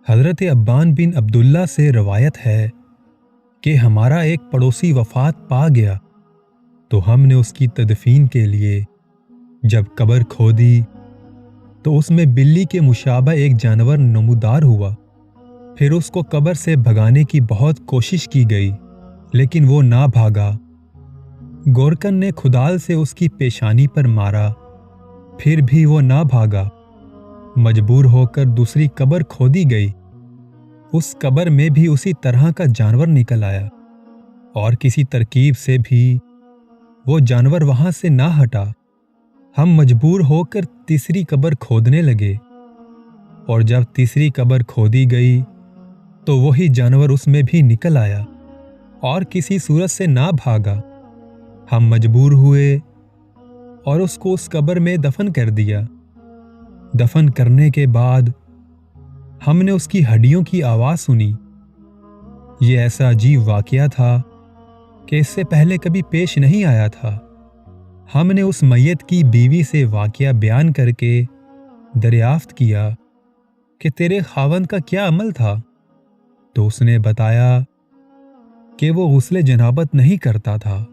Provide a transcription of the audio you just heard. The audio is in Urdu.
حضرت عبان بن عبداللہ سے روایت ہے کہ ہمارا ایک پڑوسی وفات پا گیا تو ہم نے اس کی تدفین کے لیے جب قبر کھودی تو اس میں بلی کے مشابہ ایک جانور نمودار ہوا۔ پھر اس کو قبر سے بھگانے کی بہت کوشش کی گئی لیکن وہ نہ بھاگا۔ گورکن نے کھدال سے اس کی پیشانی پر مارا، پھر بھی وہ نہ بھاگا۔ مجبور ہو کر دوسری قبر کھودی گئی، اس قبر میں بھی اسی طرح کا جانور نکل آیا اور کسی ترکیب سے بھی وہ جانور وہاں سے نہ ہٹا۔ ہم مجبور ہو کر تیسری قبر کھودنے لگے اور جب تیسری قبر کھودی گئی تو وہی جانور اس میں بھی نکل آیا اور کسی صورت سے نہ بھاگا۔ ہم مجبور ہوئے اور اس کو اس قبر میں دفن کر دیا۔ دفن کرنے کے بعد ہم نے اس کی ہڈیوں کی آواز سنی۔ یہ ایسا عجیب واقعہ تھا کہ اس سے پہلے کبھی پیش نہیں آیا تھا۔ ہم نے اس میت کی بیوی سے واقعہ بیان کر کے دریافت کیا کہ تیرے خاوند کا کیا عمل تھا؟ تو اس نے بتایا کہ وہ غسل جنابت نہیں کرتا تھا۔